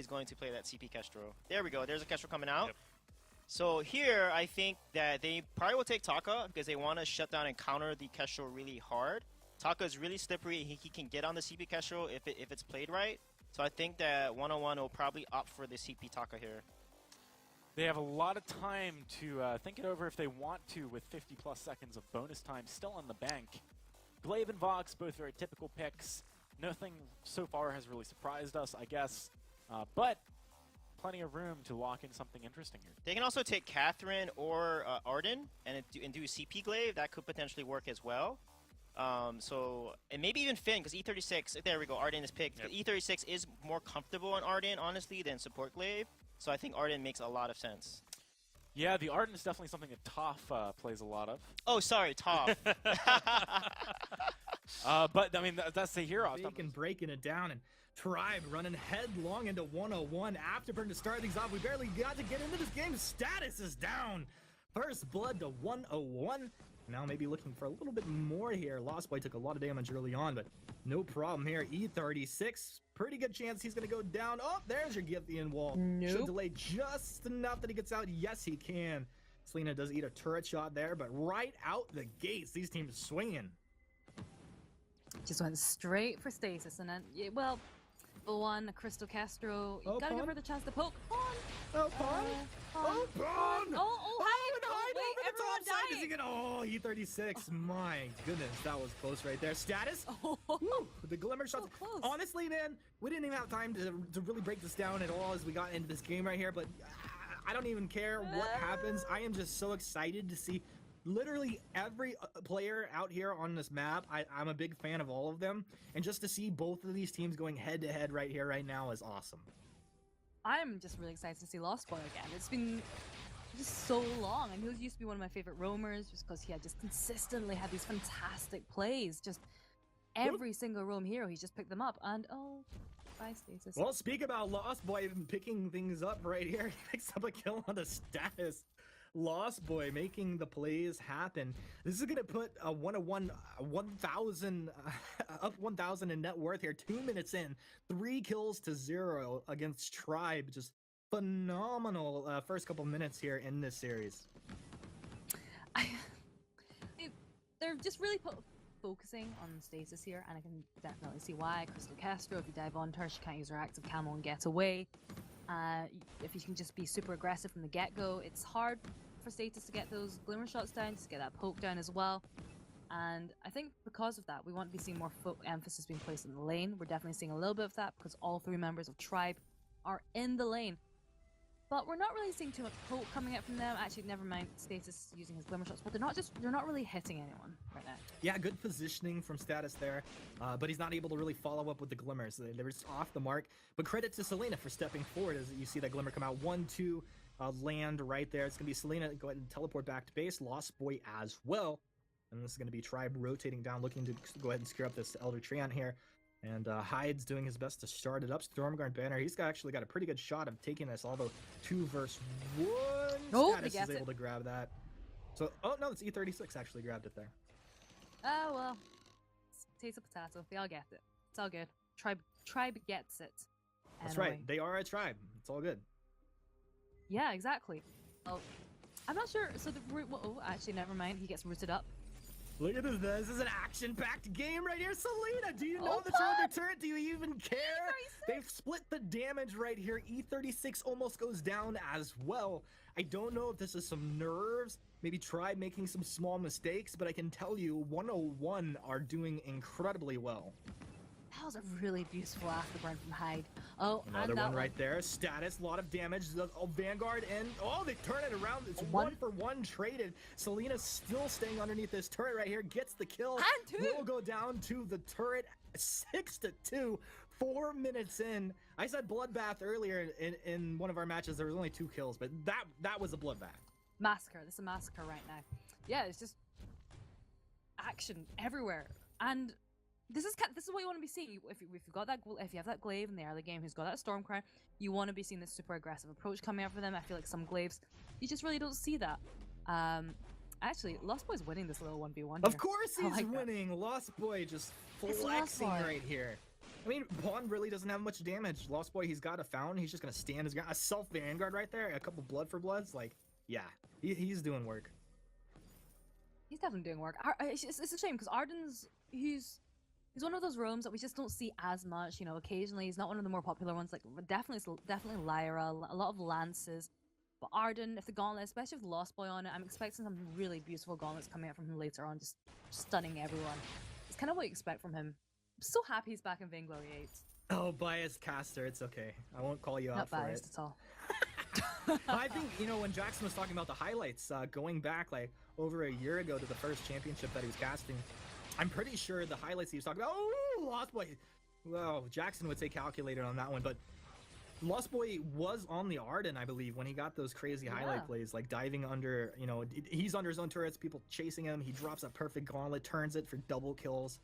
he's going to play that CP Kestrel. There we go. There's a Kestrel coming out. Yep. So here, I think that they probably will take Taka because they want to shut down and counter the Kestrel really hard. Taka is really slippery. He can get on the CP Kestrel if it's played right. So I think that 101 will probably opt for the CP Taka here. They have a lot of time to think it over if they want to, with 50+ seconds of bonus time still on the bank. Glaive and Vox, both very typical picks. Nothing so far has really surprised us, I guess. But plenty of room to lock in something interesting here. They can also take Catherine or Arden and do CP Glaive. That could potentially work as well. And maybe even Finn, because E36, there we go, Arden is picked. Yep. E36 is more comfortable on Arden, honestly, than support Glaive. So I think Arden makes a lot of sense. Yeah, the Arden is definitely something that Toph plays a lot of. Oh, sorry, Toph. But, I mean, that's the hero. Bacon breaking it down, and Tribe running headlong into 101. Afterburn to start things off. We barely got to get into this game. Status is down. First blood to 101. Now maybe looking for a little bit more here. Lost Boy took a lot of damage early on, but no problem here. E36, pretty good chance he's going to go down. Oh, there's your Githian wall. Nope. Should delay just enough that he gets out. Yes, he can. Selena does eat a turret shot there, but right out the gates, these teams swinging. Just went straight for stasis, and then, yeah, well, the one, Crystal Castro, you gotta give her the chance to poke. Pawn! Oh, Pawn! Oh, Pawn! Oh, hide! Hide Wait, over the everyone top side! Is he dying! gonna... Oh, E36, my goodness, that was close right there. Status? Oh, Woo, the glimmer shots. so close. Honestly, man, we didn't even have time to really break this down at all as we got into this game right here, but I don't even care what happens. I am just so excited to see literally every player out here on this map. I'm a big fan of all of them, and just to see both of these teams going head-to-head right here, right now is awesome. I'm just really excited to see Lost Boy again. It's been just so long, and he used to be one of my favorite roamers just because he had just consistently had these fantastic plays. Just every single roam hero, he's just picked them up, and oh, bye stasis. Well, speak about Lost Boy picking things up right here. He picks up a kill on the Status. Lost Boy making the plays happen. This is going to put a 101, 1,000, up 1,000 in net worth here. 2 minutes in, 3 kills to 0 against Tribe. Just phenomenal first couple minutes here in this series. They're just really focusing on stasis here, and I can definitely see why. Crystal Castro, if you dive onto her, she can't use her active camo and get away. If you can just be super aggressive from the get-go, it's hard for status to get those glimmer shots down, to get that poke down as well. And I think because of that, we want to be seeing more emphasis being placed in the lane. We're definitely seeing a little bit of that because all 3 members of Tribe are in the lane. But we're not really seeing too much poke coming out from them. Actually, never mind Status using his glimmer shots, but they're not really hitting anyone right now. Yeah, good positioning from Status there, but he's not able to really follow up with the glimmers. They were just off the mark. But credit to Selena for stepping forward as you see that glimmer come out. 1-2 land right there. It's gonna be Selena go ahead and teleport back to base. Lost Boy as well. And this is gonna be Tribe rotating down, looking to go ahead and secure up this Elder Treant here. And Hyde's doing his best to start it up. Stormguard banner. He's actually got a pretty good shot of taking this, although 2 versus 1. Oh, Status is able to grab that. So, oh no, it's E36 actually grabbed it there. Oh well, taste of potato. They all get it. It's all good. Tribe gets it. That's right. They are a tribe. It's all good. Yeah, exactly. Oh, I'm not sure. So oh, actually, never mind. He gets rooted up. Look at this. This is an action-packed game right here. Selena, do you know Oh, that you're on the turret? Do you even care? E36. They've split the damage right here. E36 almost goes down as well. I don't know if this is some nerves. Maybe Tribe making some small mistakes, but I can tell you 101 are doing incredibly well. That was a really beautiful afterburn from Hyde. Oh, Another and that one right there. Status, a lot of damage. Oh, Vanguard, and oh, they turn it around. It's 1-for-1 traded. Selena's still staying underneath this turret right here. Gets the kill. And 2. We'll go down to the turret. 6-2. 4 minutes in. I said bloodbath earlier in one of our matches. There was only 2 kills, but that was a bloodbath. Massacre. This is a massacre right now. Yeah, it's just action everywhere. And this is what you want to be seeing. If you have that glaive in the early game who's got that storm crown, you want to be seeing this super aggressive approach coming out for them. I feel like some glaives, you just really don't see that. Actually, Lost Boy's winning this little 1v1 here. Of course he's like winning. Lost Boy just flexing right here. I mean, Pawn really doesn't have much damage. Lost Boy, he's got a Fountain. He's just going to stand his ground. A self Vanguard right there. A couple Blood for Bloods. Like, yeah, he's doing work. He's definitely doing work. It's a shame because Arden's he's one of those roams that we just don't see as much. You know, occasionally he's not one of the more popular ones. Like definitely Lyra, a lot of lances. But Arden, if the gauntlet, especially with Lost Boy on it, I'm expecting some really beautiful gauntlets coming out from him later on, just stunning everyone. It's kind of what you expect from him. I'm so happy he's back in Vainglory 8. Oh, biased caster, it's okay. I won't call you out Not for it. biased at all. I think, you know, when Jackson was talking about the highlights, going back like over a year ago to the first championship that he was casting, I'm pretty sure the highlights he was talking about, oh, Lost Boy. Well, Jackson would say calculated on that one, but Lost Boy was on the Arden, I believe, when he got those crazy highlight plays, like diving under, you know, he's under his own turrets, people chasing him, he drops a perfect gauntlet, turns it for double kills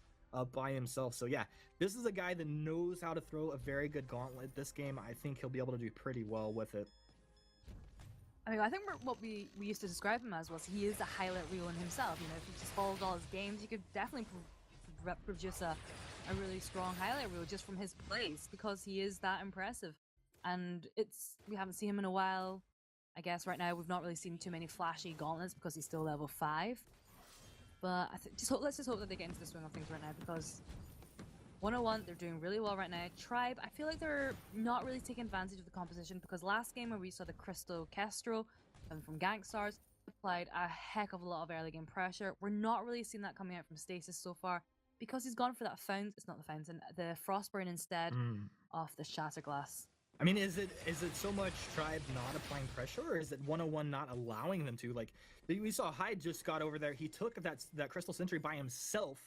by himself. So yeah, this is a guy that knows how to throw a very good gauntlet. This game, I think he'll be able to do pretty well with it. I mean, I think what we used to describe him as was he is a highlight reel in himself. You know, if you just followed all his games, you could definitely produce a really strong highlight reel just from his plays because he is that impressive. And we haven't seen him in a while. I guess right now we've not really seen too many flashy gauntlets because he's still level 5. But let's just hope that they get into the swing of things right now because 101, they're doing really well right now. Tribe, I feel like they're not really taking advantage of the composition because last game where we saw the Crystal Kestrel from Gangstars applied a heck of a lot of early game pressure. We're not really seeing that coming out from Stasis so far because he's gone for that fountain. It's not the fountain, the Frostburn instead of the Shatterglass. I mean, is it so much Tribe not applying pressure, or is it 101 not allowing them to? Like, we saw Hyde just got over there. He took that Crystal Sentry by himself.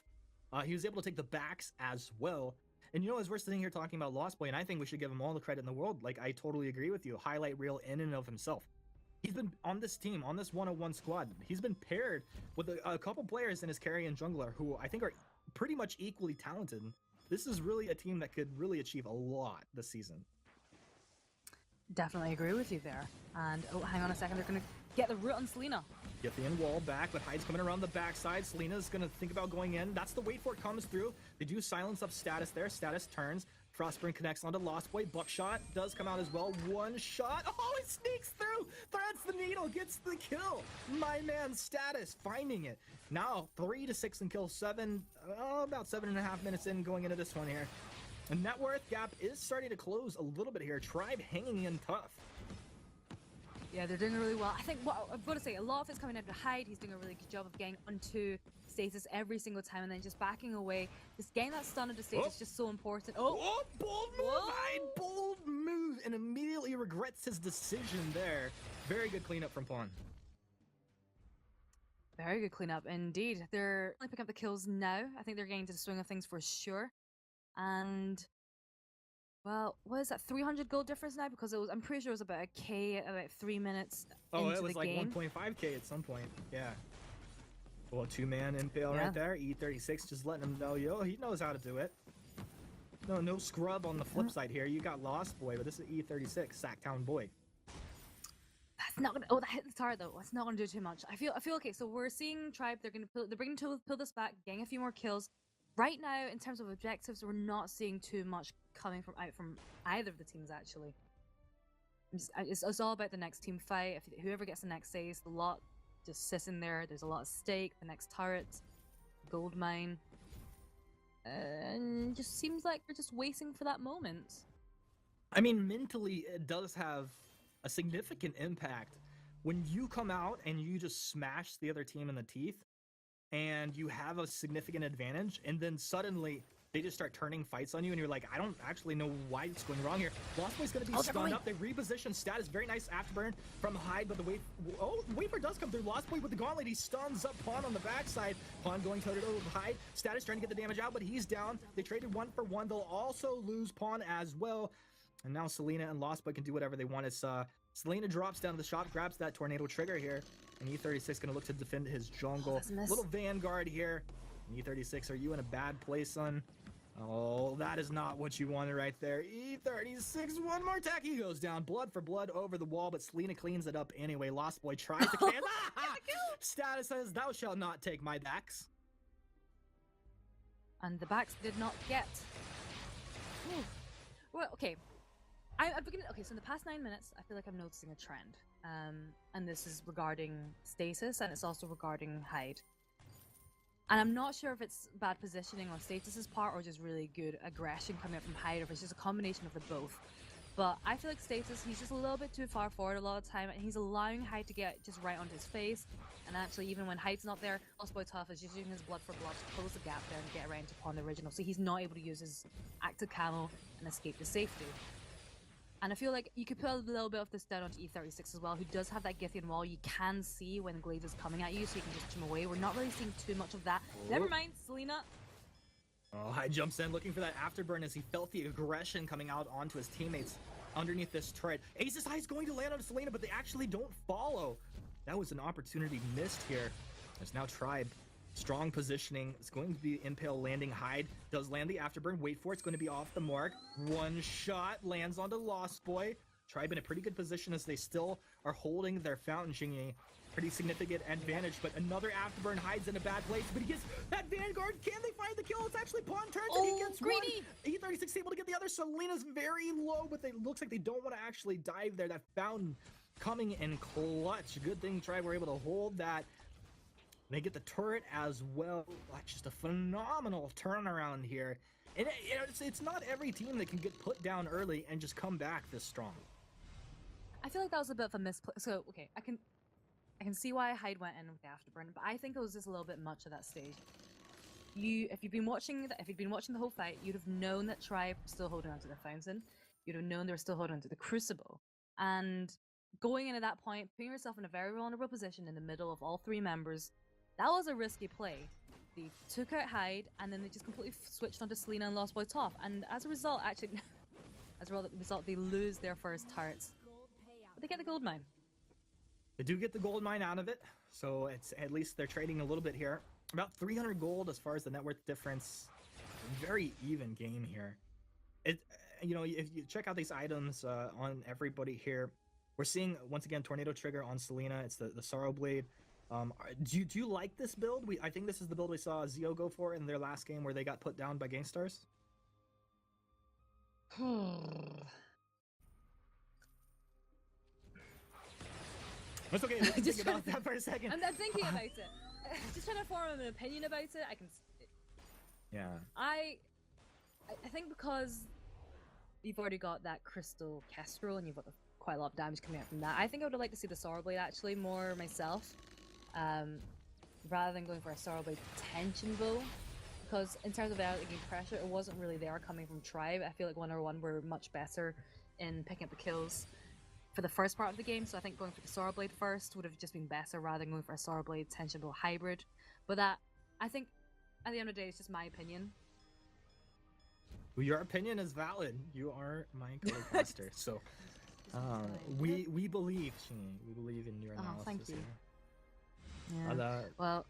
He was able to take the backs as well. And you know, as we're sitting here talking about Lost Boy, and I think we should give him all the credit in the world. Like, I totally agree with you. Highlight reel in and of himself. He's been on this team, on this 101 squad. He's been paired with a couple players in his carry and jungler who I think are pretty much equally talented. This is really a team that could really achieve a lot this season. Definitely agree with you there. And, oh, hang on a second. They're going to get the root on Selena. Get the in wall back, but Hyde's coming around the backside. Selena's going to think about going in. That's the wait for it comes through. They do silence up Status there. Status turns. Frostburn connects onto Lost Boy. Buckshot does come out as well. One shot. Oh, it sneaks through. Threads the needle. Gets the kill. My man Status finding it. Now 3 to 6 and kill 7. About 7.5 minutes in going into this one here. And net worth gap is starting to close a little bit here. Tribe hanging in tough. Yeah, they're doing really well. I think what I've got to say, a lot of it's coming out to Hyde. He's doing a really good job of getting onto Stasis every single time and then just backing away. Just getting that stun into Stasis is just so important. Oh, bold move, Hyde! Bold move, and immediately regrets his decision there. Very good cleanup from Pawn. Very good cleanup indeed. They're only picking up the kills now. I think they're getting to the swing of things for sure. And well, what is that? 300 gold difference now? Because I'm pretty sure it was about a K at about 3 minutes. Oh, into it was the like game. 1.5K at some point. Yeah. Well, 2-man impale right there. E36 just letting him know, yo, he knows how to do it. No scrub on the flip side here. You got Lost Boy, but this is E36, Sacktown Boy. That's not gonna. Oh, that hit the tower though. That's not gonna do too much. I feel okay. So we're seeing Tribe. They're bringing to pull this back, getting a few more kills. Right now, in terms of objectives, we're not seeing too much coming from either of the teams, actually. It's all about the next team fight. If whoever gets the next saves, the lot just sits in there. There's a lot of stake, the next turret, gold mine. And just seems like we're just waiting for that moment. I mean, mentally, it does have a significant impact. When you come out and you just smash the other team in the teeth, and you have a significant advantage, and then suddenly they just start turning fights on you, and you're like, I don't actually know why it's going wrong here. Lost Boy's going to be stunned up. They reposition Status. Very nice afterburn from Hyde, but the Wafer does come through. Lost Boy with the gauntlet. He stuns up Pawn on the backside. Pawn going toe-to-toe with Hyde. Status trying to get the damage out, but he's down. They traded 1 for 1. They'll also lose Pawn as well. And now Selena and Lost Boy can do whatever they want. It's Selena drops down to the shop, grabs that tornado trigger here. And E36 going to look to defend his jungle. Little Vanguard here. And E36, are you in a bad place, son? Oh, that is not what you wanted right there. E36, one more attack. He goes down. Blood for blood over the wall, but Selena cleans it up anyway. Lost Boy tries to clean. Status says, thou shalt not take my backs. And the backs did not get. Well, okay. Okay, so in the past 9 minutes, I feel like I'm noticing a trend. And this is regarding Status, and it's also regarding Hyde. And I'm not sure if it's bad positioning on Status's part or just really good aggression coming up from Hyde, or if it's just a combination of the both. But I feel like Status, he's just a little bit too far forward a lot of the time, and he's allowing Hyde to get just right onto his face. And actually, even when Hyde's not there, Lost Boy Tough is just using his blood for blood to close the gap there and get around to Pawn the Original. So he's not able to use his active camo and escape to safety. And I feel like you could put a little bit of this down onto E36 as well, who does have that Githian wall. You can see when Glaive is coming at you, so you can just trim away. We're not really seeing too much of that. Never mind, Selena. Oh, Hyde jumps in looking for that afterburn as he felt the aggression coming out onto his teammates underneath this turret. Ace's Eye is going to land on Selena, but they actually don't follow. That was an opportunity missed here. There's now Tribe. Strong positioning. It's going to be Impale landing. Hyde does land the afterburn. Wait for it. It's going to be off the mark. One shot lands onto Lost Boy. Tribe in a pretty good position as they still are holding their Fountain Jingyi. Pretty significant advantage, but another afterburn. Hides in a bad place, but he gets that Vanguard. Can they find the kill? It's actually Pawn turns and he gets greedy. one. E36 able to get the other. Selena's very low, but it looks like they don't want to actually dive there. That Fountain coming in clutch. Good thing Tribe were able to hold that. They get the turret as well. Just a phenomenal turnaround here. And it's not every team that can get put down early and just come back this strong. I feel like that was a bit of a misplay. So, okay, I can see why Hyde went in with the afterburn, but I think it was just a little bit much at that stage. If you'd been watching the whole fight, you'd have known that Tribe was still holding onto the Fountain. You'd have known they were still holding onto the Crucible. And going in at that point, putting yourself in a very vulnerable position in the middle of all three members, that was a risky play. They took out Hyde, and then they just completely switched onto Selena and Lost Boy Top. And as a result, they lose their first turrets. But they get the gold mine. They do get the gold mine out of it, so it's at least they're trading a little bit here. About 300 gold as far as the net worth difference. Very even game here. If you check out these items on everybody here, we're seeing once again Tornado Trigger on Selena. It's the Sorrow Blade. Do you like this build? I think this is the build we saw Zio go for in their last game where they got put down by Gangstars. It's okay. Just think about that for a second. I'm thinking about it. Just trying to form an opinion about it. Yeah. I think because you've already got that Crystal Kestrel and you've got quite a lot of damage coming out from that, I think I would have liked to see the Sorrow Blade actually more myself. Rather than going for a Sorrow Blade tension bow, because in terms of the out-game pressure, it wasn't really there coming from Tribe. I feel like 101 were much better in picking up the kills for the first part of the game, so I think going for the Sorrow Blade first would have just been better rather than going for a Sorrow Blade tension bow hybrid. But that, I think, at the end of the day, it's just my opinion. Well, your opinion is valid. You are my co-caster, so we believe, Shinny. We believe in your analysis. Thank you. Here. Yeah. Well,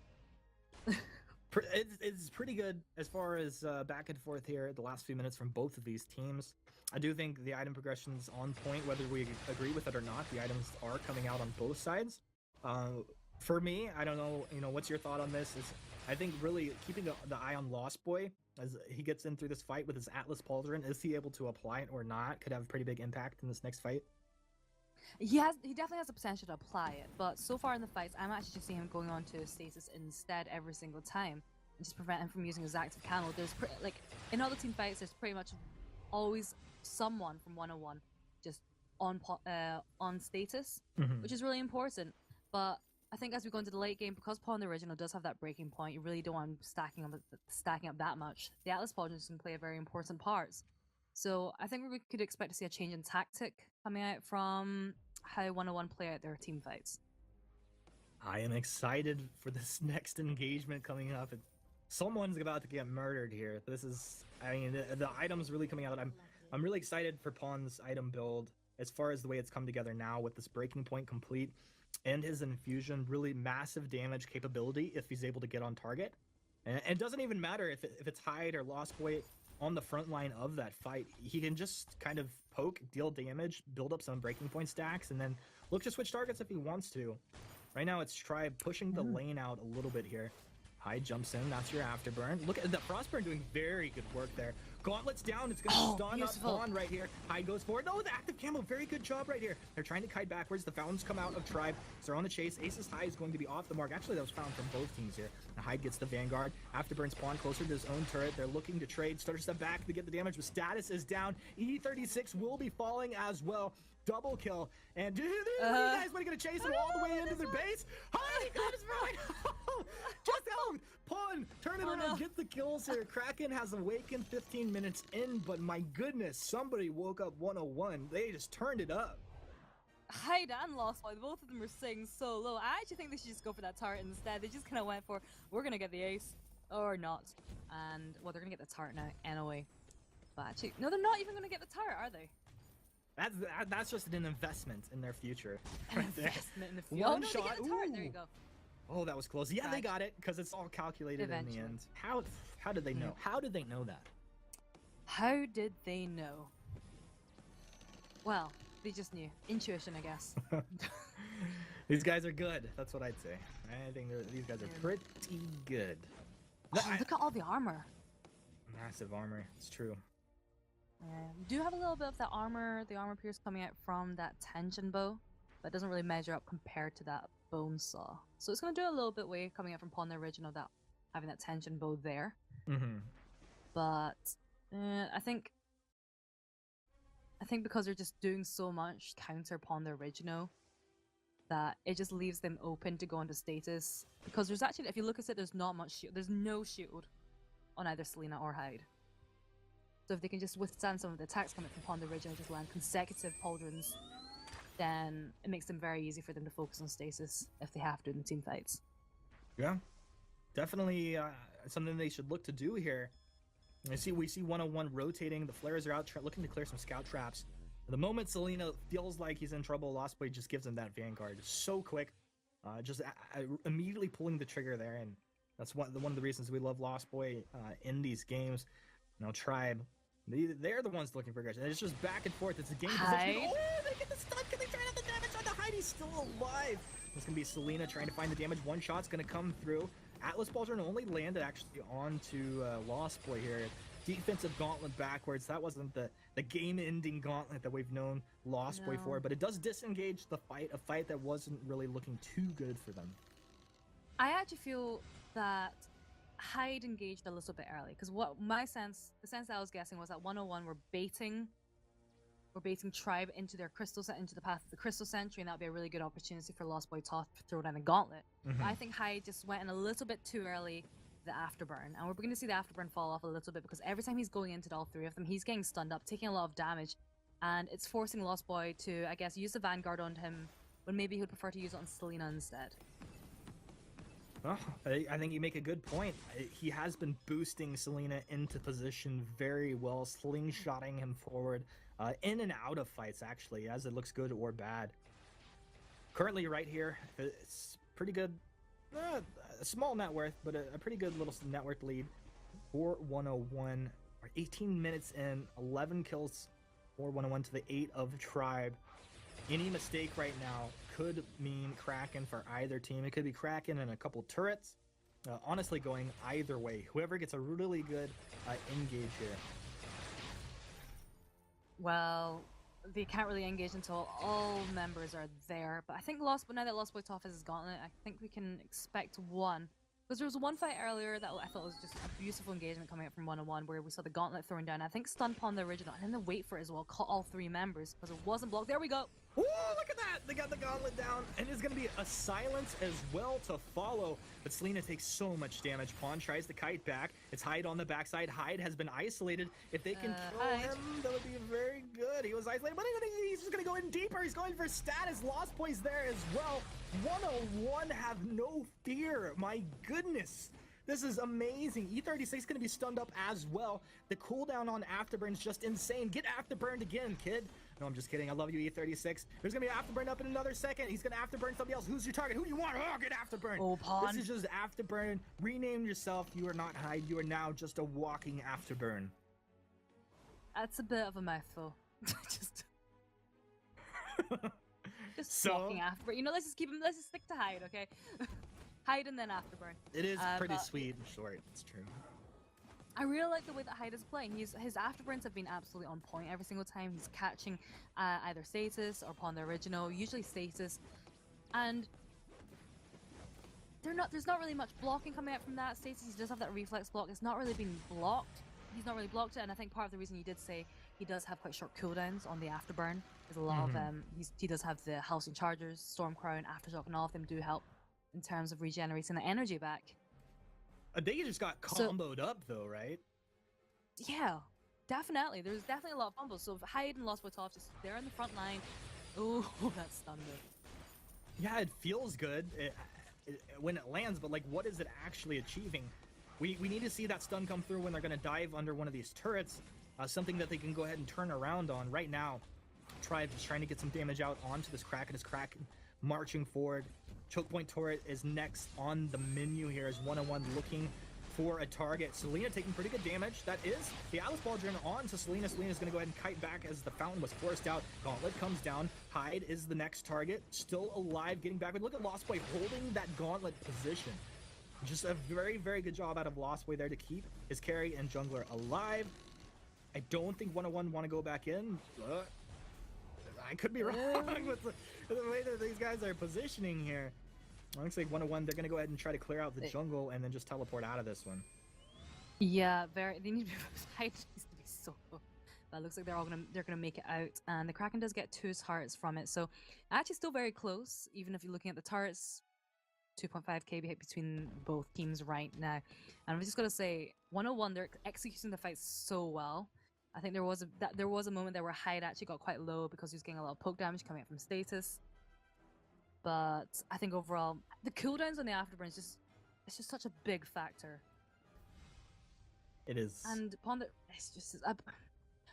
it's pretty good as far as back and forth here the last few minutes from both of these teams. I do think the item progression's on point, whether we agree with it or not. The items are coming out on both sides. For me, I don't know, what's your thought on this? I think really keeping the eye on Lost Boy as he gets in through this fight with his Atlas Pauldron. Is he able to apply it or not? Could have a pretty big impact in this next fight. He definitely has the potential to apply it, but so far in the fights, I'm actually just seeing him going on to stasis instead every single time, and just prevent him from using his active camo. There's in other team fights, there's pretty much always someone from 101 just on status, which is really important. But I think as we go into the late game, because Pawn the Original does have that breaking point, you really don't want him stacking up that much. The Atlas Pauldron is going to play a very important part. So I think we could expect to see a change in tactic coming out from how 101 play out their team fights. I am excited for this next engagement coming up. Someone's about to get murdered here. This is, the items really coming out. I'm really excited for Pawn's item build as far as the way it's come together now with this breaking point complete and his infusion, really massive damage capability if he's able to get on target. And it doesn't even matter if it's Hyde or Lost Boy on the front line of that fight. He can just kind of poke, deal damage, build up some breaking point stacks, and then look to switch targets if he wants to. Right now it's Tribe pushing the lane out a little bit here. Hyde jumps in, that's your afterburn. Look at the Frostburn doing very good work there. Gauntlet's down. It's going to stun beautiful. up Pawn right here. Hyde goes forward. No, the active camo. Very good job right here. They're trying to kite backwards. The Fountains come out of Tribe. So they're on the chase. Ace's High is going to be off the mark. Actually, that was found from both teams here. And Hyde gets the Vanguard. Afterburn's Pawn closer to his own turret. They're looking to trade. Stutter step back to get the damage, but status is down. E36 will be falling as well. Double kill. And you guys want to get a chase him all the way into their base? Hyde comes right. Just out. Pawn, turn it around, get the kills here. Kraken has awakened 15 minutes in, but my goodness, somebody woke up 101. They just turned it up. Hyde and Lost Boy, both of them were staying so low. I actually think they should just go for that turret instead. They just kind of went for, we're going to get the ace, or not. And, well, they're going to get the turret now, anyway. But actually, no, they're not even going to get the turret, are they? That's just an investment in their future. An Right there. investment in the future. One Oh, no, shot. they get the turret. There you Ooh. go. Oh, that was close. Yeah, they Right. got it because it's all calculated Eventually. in the end. How did they know? How did they know that? How did they know? Well, they just knew. Intuition, I guess. These guys are good. That's what I'd say. I think these guys are pretty good. Oh, look at all the armor. Massive armor. It's true. Do have a little bit of that armor, the armor pierce coming out from that tension bow, but it doesn't really measure up compared to that bone saw. So it's going to do a little bit way coming out from Pawn the original, that having that tension bow there. Mm-hmm. But I think because they're just doing so much counter Pawn the original, that it just leaves them open to go into status. Because there's actually, if you look at it, there's not much shield. There's no shield on either Selena or Hyde. So if they can just withstand some of the attacks coming from Pawn the original, just land consecutive pauldrons, then it makes them very easy for them to focus on stasis if they have to in team fights. Yeah, definitely something they should look to do here. We see 101 rotating. The flares are out looking to clear some scout traps. The moment Selena feels like he's in trouble, Lost Boy just gives him that Vanguard so quick, just immediately pulling the trigger there, and that's one of the reasons we love Lost Boy in these games. You know, Tribe, they're the ones looking for aggression. And it's just back and forth. It's a game position. Hyde. Oh, they get the stun. Can they try out the damage on the Hyde? He's still alive. It's gonna be Selena trying to find the damage. One shot's gonna come through. Atlas Pauldron only landed actually onto Lost Boy here. Defensive gauntlet backwards. That wasn't the game-ending gauntlet that we've known Lost Boy for, but it does disengage the fight, a fight that wasn't really looking too good for them. I actually feel that Hyde engaged a little bit early, because what the sense that I was guessing was that 101 were baiting Tribe into their into the path of the Crystal Sentry, and that would be a really good opportunity for Lost Boy to throw down a gauntlet. Mm-hmm. But I think Hyde just went in a little bit too early the afterburn, and we're beginning to see the afterburn fall off a little bit, because every time he's going into all three of them, he's getting stunned up, taking a lot of damage, and it's forcing Lost Boy to, I guess, use the Vanguard on him when maybe he would prefer to use it on Selena instead. Oh, I think you make a good point. He has been boosting Selena into position very well, slingshotting him forward, in and out of fights, actually, as it looks good or bad. Currently, right here, it's pretty good. A small net worth, but a pretty good little net worth lead for 101. We're 18 minutes in, 11 kills for 101 to the 8 of Tribe. Any mistake right now could mean Kraken for either team. It could be Kraken and a couple turrets. Honestly, going either way. Whoever gets a really good engage here. Well, they can't really engage until all members are there. But I think now that Lost Boy Toff has his gauntlet, I think we can expect one. Because there was one fight earlier that I thought was just a beautiful engagement coming out from 101, where we saw the gauntlet thrown down. I think stun Pawn the original, and then the wait for it as well, caught all three members because it wasn't blocked. There we go. Ooh, look at that! They got the gauntlet down, and there's gonna be a silence as well to follow. But Selena takes so much damage. Pawn tries to kite back. It's Hyde on the backside. Hyde has been isolated. If they can kill Hyde. him, that would be very good. He was isolated, but he's just gonna go in deeper. He's going for status. Lost Boy's there as well. 101 have no fear. My goodness. This is amazing. E36 is going to be stunned up as well. The cooldown on Afterburn is just insane. Get Afterburned again, kid. No, I'm just kidding. I love you, E36. There's going to be Afterburn up in another second. He's going to Afterburn somebody else. Who's your target? Who do you want? Oh, get Afterburn. Oh, Pawn. This is just Afterburn. Rename yourself. You are not Hyde. You are now just a walking Afterburn. That's a bit of a mouthful. just So- walking after. You know, let's just stick to Hyde, okay? Hyde and then Afterburn. It is pretty but- sweet and short. It's true. I really like the way that Hyde is playing. His afterburns have been absolutely on point every single time. He's catching either status or upon the original, usually status, and there's not really much blocking coming out from that. Status, he does have that reflex block. It's not really been blocked. He's not really blocked it, and I think part of the reason you did say he does have quite short cooldowns on the afterburn is a lot of he does have the Halcyon Chargers, Storm Crown, Aftershock, and all of them do help in terms of regenerating the energy back. They just got comboed up though, right? Yeah, definitely. There's definitely a lot of fumbles. So Hyde and Lost Boy Toff just there in the front line. Oh, that's thunder. Yeah, it feels good when it lands, but like, what is it actually achieving? We need to see that stun come through when they're going to dive under one of these turrets. Something that they can go ahead and turn around on right now. Tribe is trying to get some damage out onto this Kraken. As Kraken marching forward. Choke point turret is next on the menu here as 101 looking for a target. Selena taking pretty good damage. That is the Alice Baldrin on to Selena. Selena's going to go ahead and kite back as the fountain was forced out. Gauntlet comes down. Hyde is the next target. Still alive, getting back. But look at Lost Boy holding that gauntlet position. Just a very, very good job out of Lost Boy there to keep his carry and jungler alive. I don't think 101 want to go back in. I could be wrong with the way that these guys are positioning here. Looks like 101, they're going to go ahead and try to clear out the jungle and then just teleport out of this one. Yeah, they need to be Hyde needs to be so low. But it looks like they're gonna make it out, and the Kraken does get 2 hearts from it, so actually still very close. Even if you're looking at the turrets, 2.5 KB between both teams right now. And I'm just gonna say, 101, they're executing the fight so well. I think there was a moment there where Hyde actually got quite low because he was getting a lot of poke damage coming out from status. But I think overall, the cooldowns on the afterburn is it's just such a big factor. It is. And upon the, it's just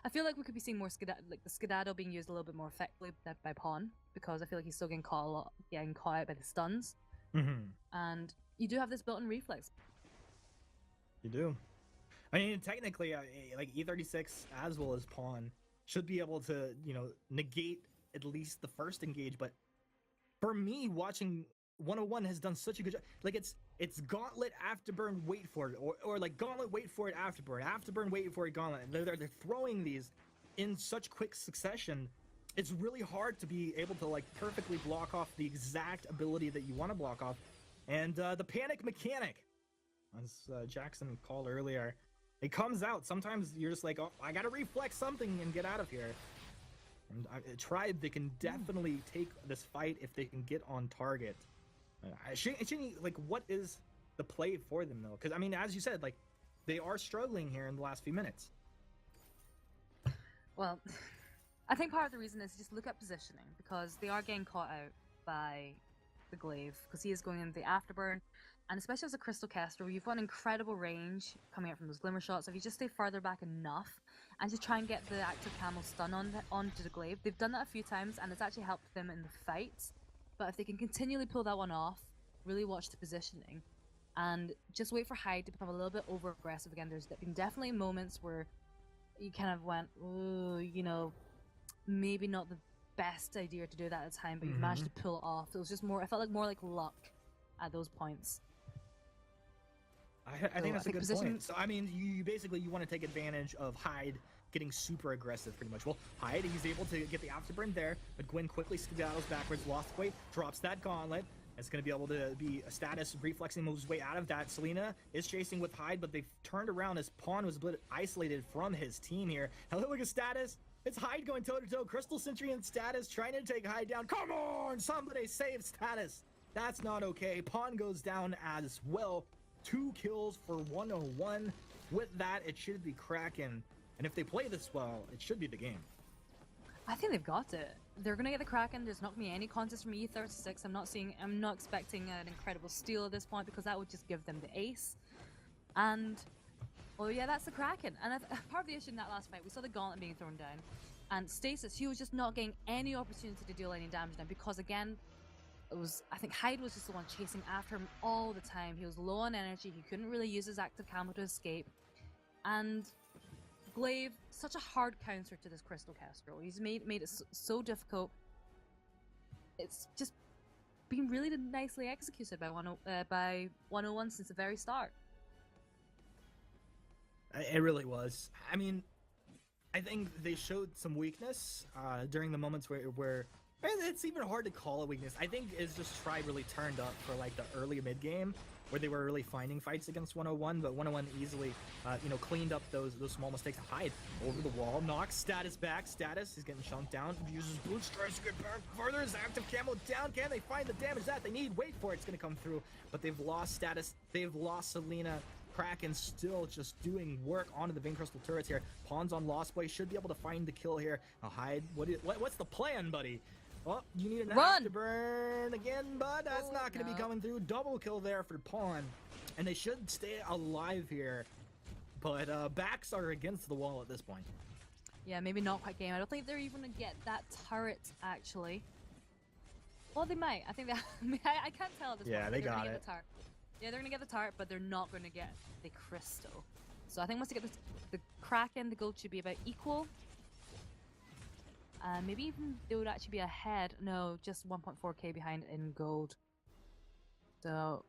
I feel like we could be seeing more the skedaddle being used a little bit more effectively by Pawn, because I feel like he's still getting caught out by the stuns. And you do have this built-in reflex. You do. I mean, technically, like E36 as well as Pawn should be able to, negate at least the first engage. But for me, watching 101 has done such a good job. Like, it's Gauntlet, Afterburn, wait for it, or like Gauntlet, wait for it, Afterburn, wait for it, Gauntlet. They're throwing these in such quick succession. It's really hard to be able to like perfectly block off the exact ability that you want to block off. And the panic mechanic, as Jackson called earlier, it comes out. Sometimes you're just like, oh, I gotta reflex something and get out of here. And Tribe, they can definitely take this fight if they can get on target. Like, what is the play for them though? Because I mean, as you said, like, they are struggling here in the last few minutes. Well, I think part of the reason is just look at positioning, because they are getting caught out by the glaive, because he is going into the afterburn, and especially as a crystal caster, you've got an incredible range coming out from those glimmer shots. If you just stay further back enough and just try and get the active camel stun onto the glaive, they've done that a few times and it's actually helped them in the fight. But if they can continually pull that one off, really watch the positioning and just wait for Hyde to become a little bit over aggressive again. There's been definitely moments where you kind of went, ooh, maybe not the best idea to do that at the time, but you managed to pull it off. It was just more, I felt like more like luck at those points. I think that's a good point. So I mean, you basically want to take advantage of Hyde getting super aggressive pretty much. Well, Hyde, he's able to get the afterburn there, but Gwen quickly skedaddles backwards. Lost Boy drops that gauntlet. It's going to be able to be a status reflexing, moves his way out of that. Selena is chasing with Hyde, but they've turned around as Pawn was isolated from his team here. Hello, look at status. It's Hyde going toe-to-toe. Crystal Sentry and status trying to take Hyde down. Come on, somebody save status. That's not okay. Pawn goes down as well. 2 kills for 101. With that, it should be Kraken. And if they play this well, it should be the game. I think they've got it. They're going to get the Kraken. There's not going to be any contest from E36. I'm not expecting an incredible steal at this point, because that would just give them the ace. And, well, yeah, that's the Kraken. And part of the issue in that last fight, we saw the gauntlet being thrown down. And Stasis, he was just not getting any opportunity to deal any damage down, because, again, I think Hyde was just the one chasing after him all the time. He was low on energy. He couldn't really use his active camo to escape. And Glaive, such a hard counter to this Crystal Caster. He's made it so difficult. It's just been really nicely executed by 101 since the very start. It really was. I mean, I think they showed some weakness during the moments where and it's even hard to call a weakness. I think it's just Tribe really turned up for like the early mid game where they were really finding fights against 101, but 101 easily, cleaned up those small mistakes. Hide over the wall, knocks Status back. Status is getting chunked down, uses boost, tries to get back further. Is active camo down? Can they find the damage that they need? Wait for it, it's gonna come through, but they've lost Status. They've lost Selena. Kraken still just doing work onto the Vein Crystal turrets here. Pawns on Lost Boy should be able to find the kill here. Now Hide, what's the plan, buddy? Well, you need an afterburn again, but that's not going to be coming through. Double kill there for Pawn, and they should stay alive here. But backs are against the wall at this point. Yeah, maybe not quite game. I don't think they're even going to get that turret, actually. Well, they might. I think they... I can't tell at this point. Yeah, they got it. Yeah, they're going to get the turret, but they're not going to get the crystal. So I think once they get the Kraken, the gold should be about equal. Maybe even they would actually be ahead. No, just 1.4k behind in gold. So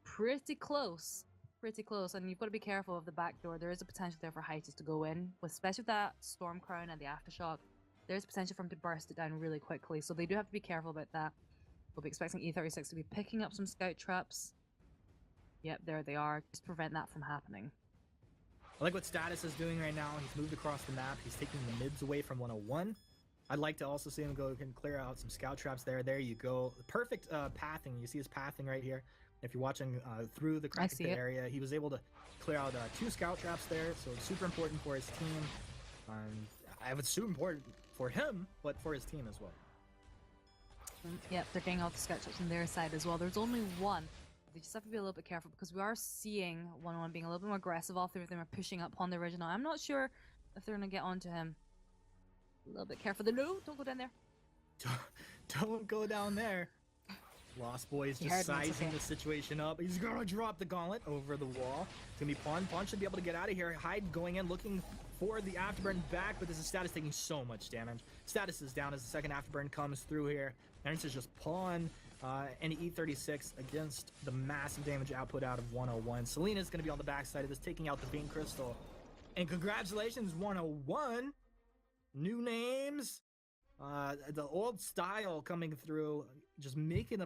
pretty close. Pretty close. And you've got to be careful of the back door. There is a potential there for Hytis to go in, especially with that Storm Crown and the Aftershock. There's potential for him to burst it down really quickly. So they do have to be careful about that. We'll be expecting E36 to be picking up some scout traps. Yep, there they are. Just prevent that from happening. I like what Status is doing right now. He's moved across the map. He's taking the mids away from 101. I'd like to also see him go and clear out some scout traps there. There you go. Perfect pathing. You see his pathing right here. If you're watching through the Kraken pit area, he was able to clear out 2 scout traps there. So it's super important for his team. I would super important for him, but for his team as well. Yep, they're getting out the scout traps on their side as well. There's only one. They just have to be a little bit careful because we are seeing 101 being a little bit more aggressive. All 3 of them are pushing up on the original. I'm not sure if they're going to get onto him. A little bit careful. No, don't go down there. Don't go down there. Lost Boy is just sizing the situation up. He's going to drop the gauntlet over the wall. It's going to be Pawn. Pawn should be able to get out of here. Hide going in, looking for the Afterburn back, but this is Status taking so much damage. Status is down as the second Afterburn comes through here. And this is just Pawn and E36 against the massive damage output out of 101. Selena's going to be on the backside of this, taking out the Vein Crystal. And congratulations, 101. New names. The old style coming through, just making a